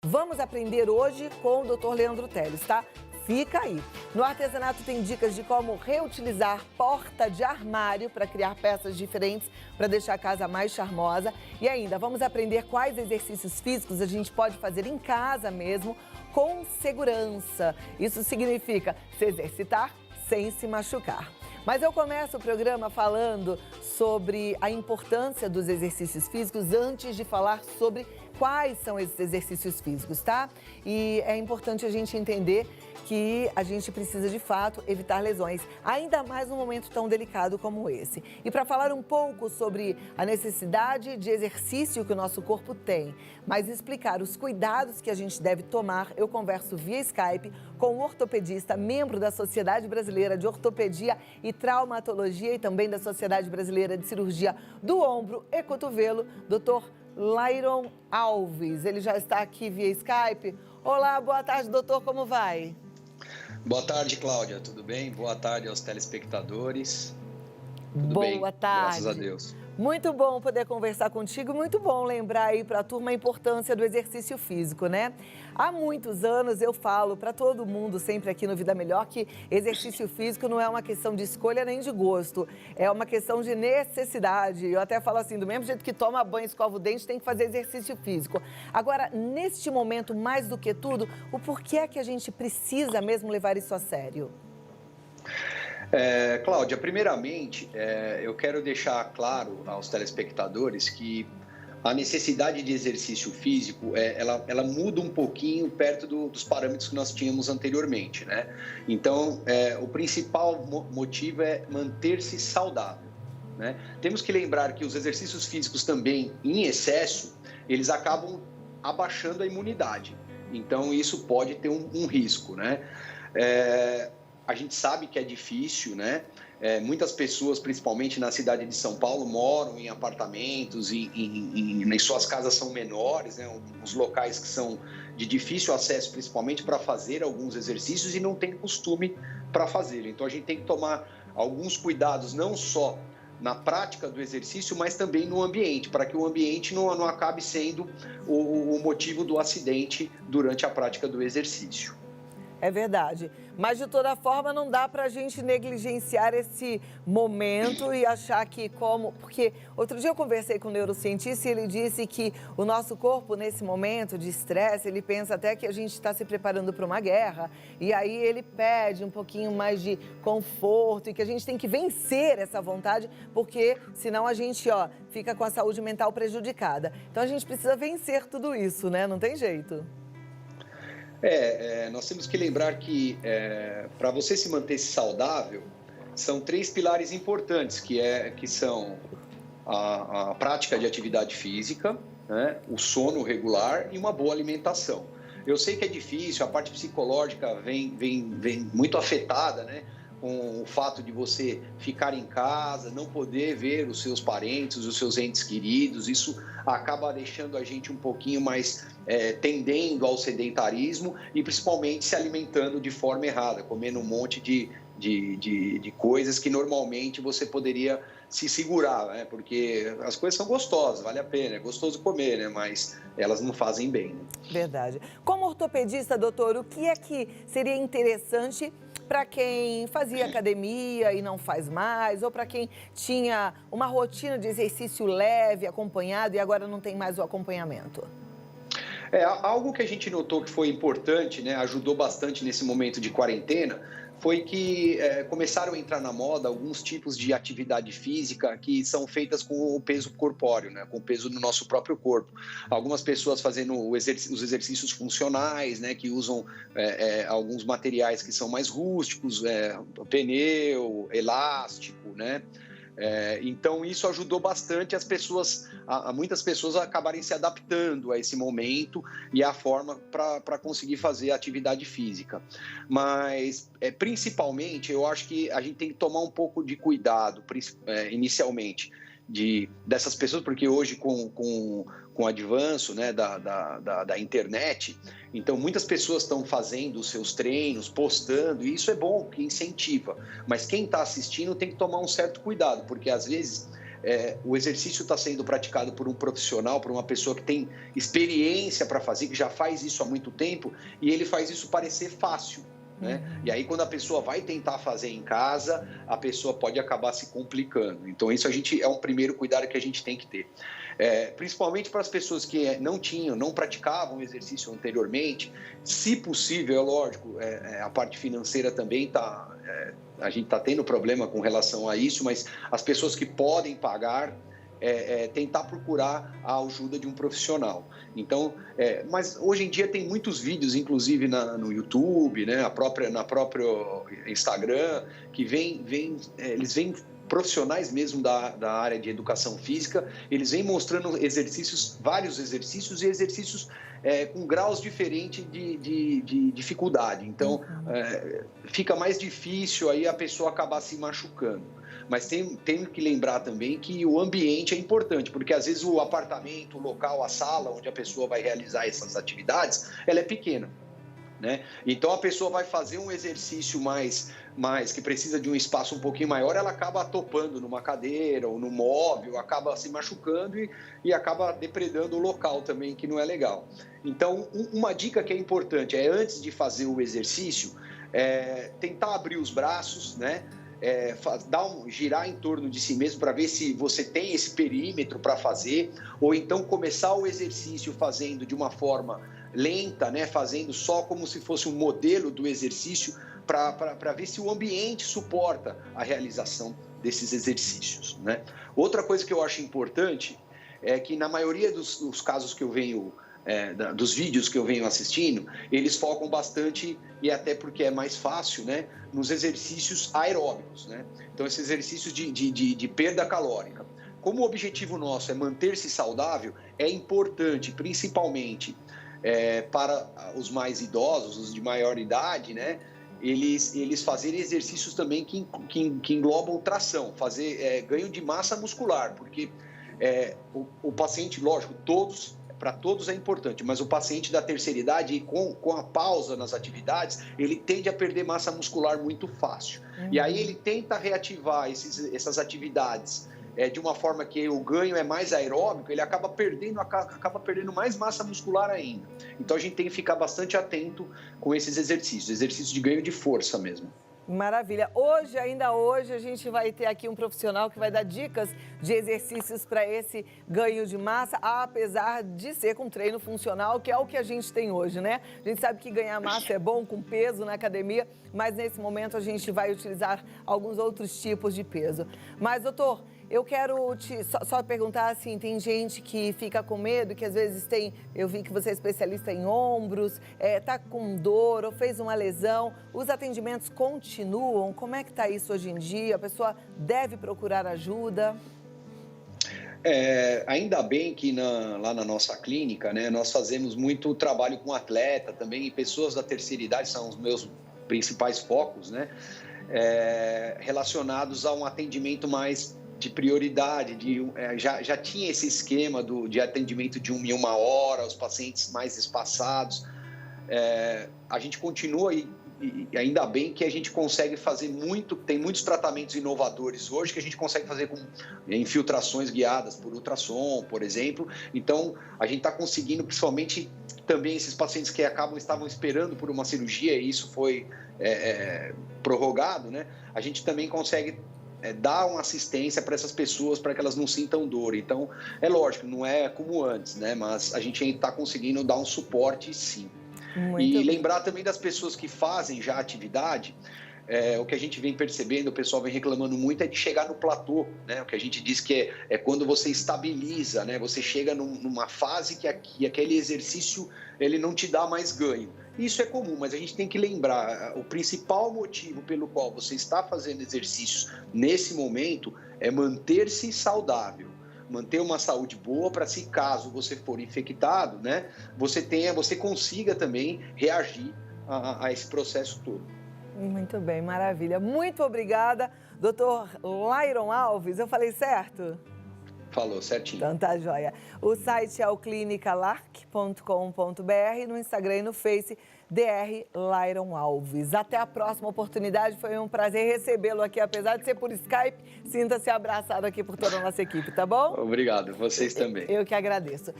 Vamos aprender hoje com o Dr. Leandro Teles, tá? Fica aí. No artesanato tem dicas de como reutilizar porta de armário para criar peças diferentes para deixar a casa mais charmosa. E ainda vamos aprender quais exercícios físicos a gente pode fazer em casa mesmo com segurança. Isso significa se exercitar sem se machucar. Mas eu começo o programa falando sobre a importância dos exercícios físicos antes de falar sobre quais são esses exercícios físicos, tá? E é importante a gente entender que a gente precisa, de fato, evitar lesões, ainda mais num momento tão delicado como esse. E para falar um pouco sobre a necessidade de exercício que o nosso corpo tem, mas explicar os cuidados que a gente deve tomar, eu converso via Skype com um ortopedista, membro da Sociedade Brasileira de Ortopedia e Traumatologia e também da Sociedade Brasileira de Cirurgia do Ombro e Cotovelo, Dr. Lairon Alves. Ele já está aqui via Skype. Olá, boa tarde, doutor, como vai? Boa tarde, Cláudia, tudo bem? Boa tarde aos telespectadores. Tudo bem? Boa tarde. Graças a Deus. Muito bom poder conversar contigo, muito bom lembrar aí para a turma a importância do exercício físico, né? Há muitos anos eu falo para todo mundo, sempre aqui no Vida Melhor, que exercício físico não é uma questão de escolha nem de gosto, é uma questão de necessidade. Eu até falo assim, do mesmo jeito que toma banho, escova o dente, tem que fazer exercício físico. Agora, neste momento, mais do que tudo, o porquê é que a gente precisa mesmo levar isso a sério? Cláudia, primeiramente, eu quero deixar claro aos telespectadores que a necessidade de exercício físico, ela muda um pouquinho perto dos parâmetros que nós tínhamos anteriormente, né? Então, o principal motivo é manter-se saudável, né? Temos que lembrar que os exercícios físicos também, em excesso, eles acabam abaixando a imunidade. Então, isso pode ter um risco, né? A gente sabe que é difícil, né? Muitas pessoas, principalmente na cidade de São Paulo, moram em apartamentos e nas suas casas são menores, né? Os locais que são de difícil acesso, principalmente para fazer alguns exercícios e não tem costume para fazer. Então, a gente tem que tomar alguns cuidados, não só na prática do exercício, mas também no ambiente, para que o ambiente não acabe sendo o motivo do acidente durante a prática do exercício. É verdade, mas de toda forma não dá para a gente negligenciar esse momento e achar que porque outro dia eu conversei com um neurocientista e ele disse que o nosso corpo nesse momento de estresse, ele pensa até que a gente está se preparando para uma guerra e aí ele pede um pouquinho mais de conforto e que a gente tem que vencer essa vontade porque senão a gente fica com a saúde mental prejudicada. Então a gente precisa vencer tudo isso, né? Não tem jeito. Nós temos que lembrar que para você se manter saudável, são 3 pilares importantes, que são a prática de atividade física, né, o sono regular e uma boa alimentação. Eu sei que é difícil, a parte psicológica vem muito afetada, né, com o fato de você ficar em casa, não poder ver os seus parentes, os seus entes queridos, isso acaba deixando a gente um pouquinho mais tendendo ao sedentarismo e principalmente se alimentando de forma errada, comendo um monte de coisas que normalmente você poderia se segurar, né? Porque as coisas são gostosas, vale a pena, é gostoso comer, né? Mas elas não fazem bem. Né? Verdade. Como ortopedista, doutor, o que é que seria interessante para quem fazia academia e não faz mais, ou para quem tinha uma rotina de exercício leve, acompanhado e agora não tem mais o acompanhamento? Algo que a gente notou que foi importante, né, ajudou bastante nesse momento de quarentena, foi que começaram a entrar na moda alguns tipos de atividade física que são feitas com o peso corpóreo, né, com o peso do nosso próprio corpo. Algumas pessoas fazendo os exercícios funcionais, né, que usam alguns materiais que são mais rústicos, pneu, elástico, né? Então, isso ajudou bastante muitas pessoas a acabarem se adaptando a esse momento e à forma para conseguir fazer atividade física. Mas, principalmente, eu acho que a gente tem que tomar um pouco de cuidado, inicialmente, dessas pessoas, porque hoje com o avanço, né, da internet, então muitas pessoas estão fazendo os seus treinos, postando, e isso é bom, que incentiva, mas quem está assistindo tem que tomar um certo cuidado, porque às vezes o exercício está sendo praticado por um profissional, por uma pessoa que tem experiência para fazer, que já faz isso há muito tempo, e ele faz isso parecer fácil, né? E aí, quando a pessoa vai tentar fazer em casa, a pessoa pode acabar se complicando. Então, isso é um primeiro cuidado que a gente tem que ter. Principalmente para as pessoas que não praticavam exercício anteriormente, se possível, é lógico, a parte financeira também a gente está tendo problema com relação a isso, mas as pessoas que podem pagar, tentar procurar a ajuda de um profissional. Então, mas hoje em dia tem muitos vídeos, inclusive no YouTube, né, na próprio Instagram, que eles vêm profissionais mesmo da área de educação física, eles vêm mostrando vários exercícios e exercícios com graus diferentes de dificuldade. Então, fica mais difícil aí a pessoa acabar se machucando. Mas tem que lembrar também que o ambiente é importante, porque às vezes o apartamento, o local, a sala onde a pessoa vai realizar essas atividades, ela é pequena, né? Então a pessoa vai fazer um exercício mais que precisa de um espaço um pouquinho maior, ela acaba topando numa cadeira ou no móvel, acaba se machucando e acaba depredando o local também, que não é legal. Então, uma dica que é importante antes de fazer o exercício, tentar abrir os braços, né? Girar em torno de si mesmo para ver se você tem esse perímetro para fazer, ou então começar o exercício fazendo de uma forma lenta, né? Fazendo só como se fosse um modelo do exercício, para ver se o ambiente suporta a realização desses exercícios, né? Outra coisa que eu acho importante é que na maioria dos casos que eu venho dos vídeos que eu venho assistindo, eles focam bastante, e até porque é mais fácil, né, nos exercícios aeróbicos, né? Então, esses exercícios de perda calórica. Como o objetivo nosso é manter-se saudável, é importante, principalmente para os mais idosos, os de maior idade, né, eles fazerem exercícios também que englobam tração, fazer ganho de massa muscular, porque o paciente, lógico, para todos é importante, mas o paciente da terceira idade, com a pausa nas atividades, ele tende a perder massa muscular muito fácil. E aí ele tenta reativar essas atividades de uma forma que o ganho é mais aeróbico, ele acaba perdendo mais massa muscular ainda. Então a gente tem que ficar bastante atento com esses exercícios de ganho de força mesmo. Maravilha. Ainda hoje, a gente vai ter aqui um profissional que vai dar dicas de exercícios para esse ganho de massa, apesar de ser com treino funcional, que é o que a gente tem hoje, né? A gente sabe que ganhar massa é bom com peso na academia, mas nesse momento a gente vai utilizar alguns outros tipos de peso. Mas, doutor, eu quero só perguntar assim, tem gente que fica com medo, que às vezes eu vi que você é especialista em ombros, tá com dor ou fez uma lesão, os atendimentos continuam? Como é que tá isso hoje em dia? A pessoa deve procurar ajuda? Ainda bem que lá na nossa clínica, né, nós fazemos muito trabalho com atleta também, e pessoas da terceira idade são os meus principais focos, né, relacionados a um atendimento mais de prioridade, já tinha esse esquema de atendimento de 1 em 1 hora, os pacientes mais espaçados. A gente continua e ainda bem que a gente consegue fazer tem muitos tratamentos inovadores hoje que a gente consegue fazer com infiltrações guiadas por ultrassom, por exemplo. Então, a gente está conseguindo, principalmente também esses pacientes que estavam esperando por uma cirurgia, e isso foi prorrogado, né? A gente também consegue dar uma assistência para essas pessoas, para que elas não sintam dor. Então, é lógico, não é como antes, né? Mas a gente está conseguindo dar um suporte, sim. E lembrar também das pessoas que fazem já atividade, o que a gente vem percebendo, o pessoal vem reclamando muito, é de chegar no platô, né? O que a gente diz que é quando você estabiliza, né? Você chega numa fase que aquele exercício ele não te dá mais ganho. Isso é comum, mas a gente tem que lembrar, o principal motivo pelo qual você está fazendo exercícios nesse momento é manter-se saudável, manter uma saúde boa para, se caso você for infectado, né, você consiga também reagir a esse processo todo. Muito bem, maravilha. Muito obrigada, doutor Lairon Alves. Eu falei certo? Falou certinho. Então tá joia. O site é o clinicalarc.com.br. drslight.com.br, no Instagram e no Face, Dr. Lairon Alves. Até a próxima oportunidade, foi um prazer recebê-lo aqui, apesar de ser por Skype, sinta-se abraçado aqui por toda a nossa equipe, tá bom? Obrigado, vocês também. Eu que agradeço.